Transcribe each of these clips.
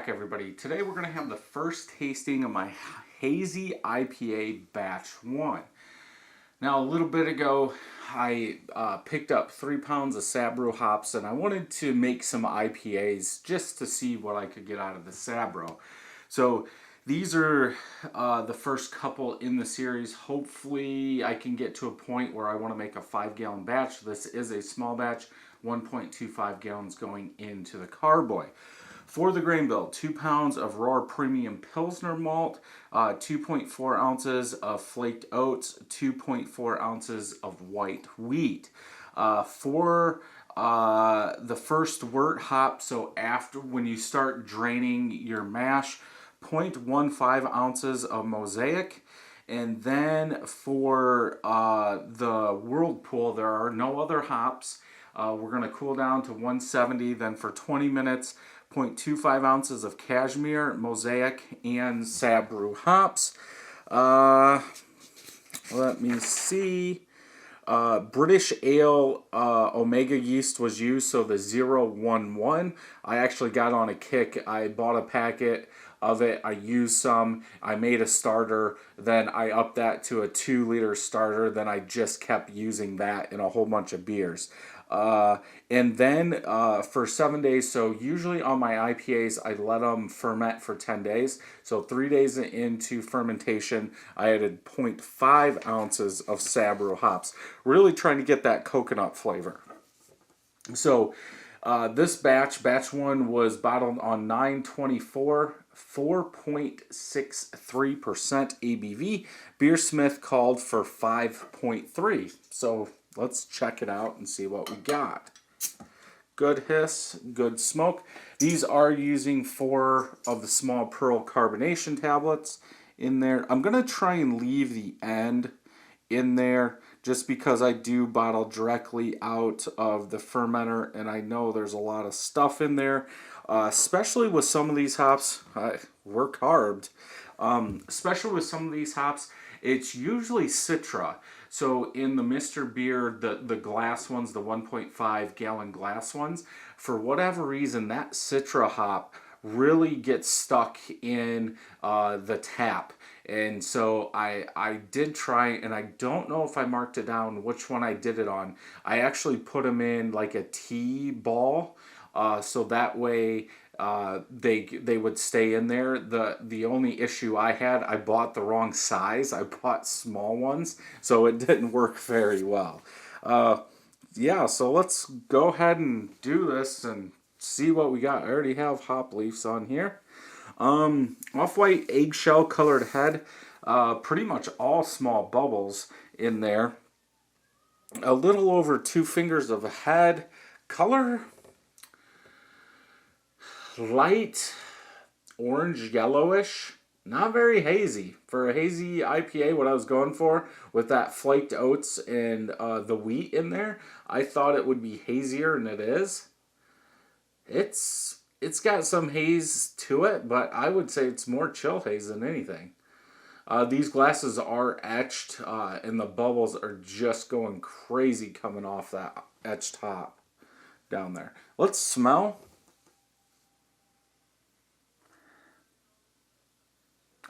back, everybody. Today we're going to have the first tasting of my Hazy IPA Batch 1. Now, a little bit ago, I picked up 3 pounds of Sabro hops, and I wanted to make some IPAs just to see what I could get out of the Sabro. So these are the first couple in the series. Hopefully I can get to a point where I want to make a 5-gallon batch. This is a small batch, 1.25 gallons going into the carboy. For the grain bill, 2 pounds of Rahr premium Pilsner malt, 2.4 ounces of Flaked Oats, 2.4 ounces of white wheat. For the first Wort hop, so after when you start draining your mash, 0.15 ounces of Mosaic. And then for the Whirlpool, there are no other hops. We're going to cool down to 170. Then for 20 minutes, 0.25 ounces of Cashmere, Mosaic, and Sabro hops. Let me see. British Ale Omega yeast was used, so the 011. I actually got on a kick. I bought a packet of it. I used some. I made a starter. Then I upped that to a 2-liter starter. Then I just kept using that in a whole bunch of beers. And then for 7 days, so usually on my IPAs, I let them ferment for 10 days. So 3 days into fermentation, I added 0.5 ounces of Sabro hops, really trying to get that coconut flavor. So this batch 1, was bottled on 9/24, 4.63% ABV. Beersmith called for 5.3. So let's check it out and see what we got. Good hiss, good smoke. These are using 4 of the small pearl carbonation tablets in there. I'm going to try and leave the end in there just because I do bottle directly out of the fermenter, and I know there's a lot of stuff in there, especially with some of these hops. We're carbed. Especially with some of these hops, it's usually Citra. So in the Mr. Beer, the glass ones, the 1.5 gallon glass ones, for whatever reason, that Citra hop really gets stuck in the tap. And so I did try, and I don't know if I marked it down which one I did it on. I actually put them in like a T-ball, so that way they would stay in there. The only issue I had, I bought the wrong size. I bought small ones, so it didn't work very well. Yeah, so let's go ahead and do this and see what we got. I already have hop leaves on here. Off-white eggshell colored head. Pretty much all small bubbles in there. A little over 2 fingers of a head. Color light orange yellowish, not very hazy. For a hazy IPA, what I was going for with that Flaked Oats and the wheat in there, I thought it would be hazier, and it is. It's got some haze to it, but I would say it's more chill haze than anything. These glasses are etched, and the bubbles are just going crazy coming off that etched top down there. Let's smell.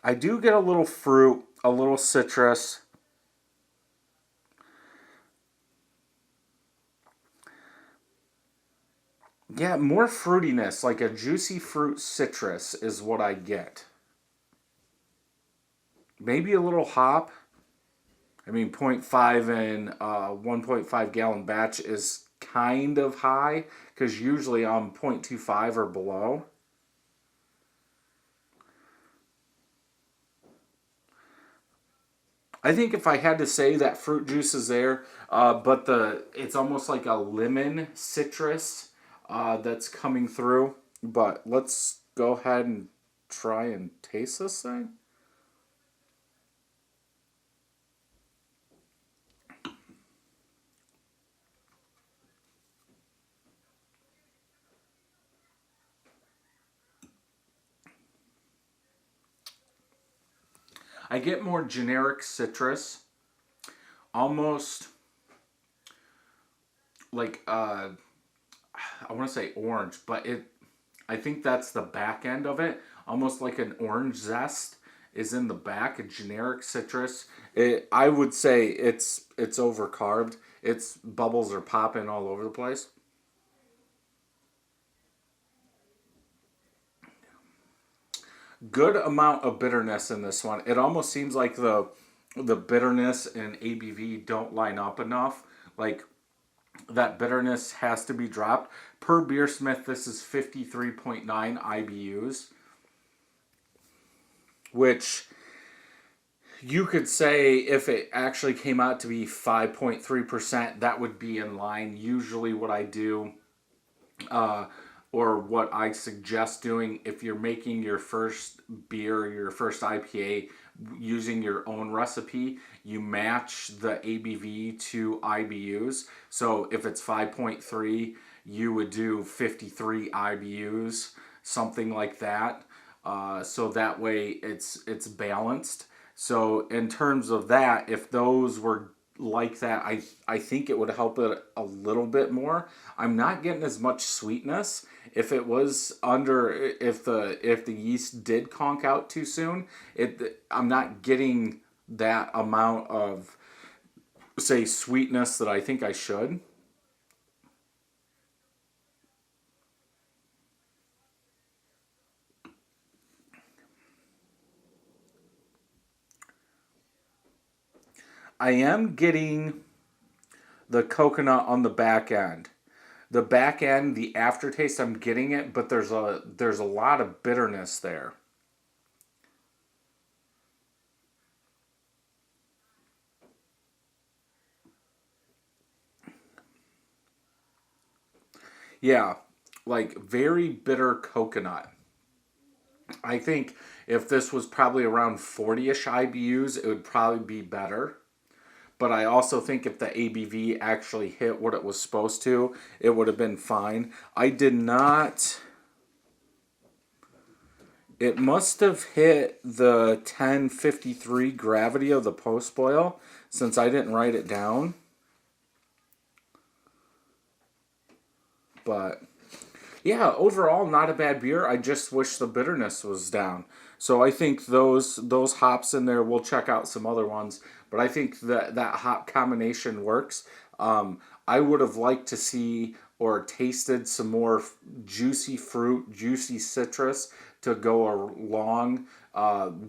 I do get a little fruit, a little citrus. Yeah, more fruitiness, like a juicy fruit citrus is what I get. Maybe a little hop. I mean, 0.5 in 1.5 gallon batch is kind of high, because usually I'm 0.25 or below. I think if I had to say, that fruit juice is there, but it's almost like a lemon citrus that's coming through. But let's go ahead and try and taste this thing. I get more generic citrus, almost like I want to say orange, but I think that's the back end of it. Almost like an orange zest is in the back, a generic citrus. I would say it's overcarbed. Its bubbles are popping all over the place. Good amount of bitterness in this one. It almost seems like the bitterness and ABV don't line up enough. Like that bitterness has to be dropped. Per Beersmith, this is 53.9 IBUs, which you could say if it actually came out to be 5.3%, that would be in line. Usually what I do, or what I suggest doing if you're making your first beer, your first IPA, using your own recipe, you match the ABV to IBUs. So if it's 5.3, you would do 53 IBUs, something like that. So that way it's balanced. So in terms of that, if those were like that, I think it would help it a little bit more. I'm not getting as much sweetness. If it was under, if the yeast did conk out too soon, I'm not getting that amount of, say, sweetness that I think I should. I am getting the coconut on the back end. The back end, the aftertaste, I'm getting it, but there's a lot of bitterness there. Yeah, like very bitter coconut. I think if this was probably around 40-ish IBUs, it would probably be better. But I also think if the ABV actually hit what it was supposed to, it would have been fine. I did not. It must have hit the 1053 gravity of the post boil since I didn't write it down. But yeah, overall not a bad beer. I just wish the bitterness was down. So I think those hops in there. We'll check out some other ones, but I think that hop combination works. I would have liked to see or tasted some more juicy fruit, juicy citrus to go along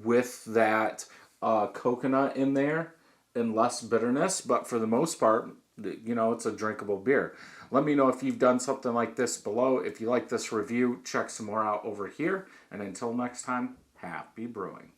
with that coconut in there and less bitterness. But for the most part, it's a drinkable beer. Let me know if you've done something like this below. If you like this review, check some more out over here. And until next time, happy brewing.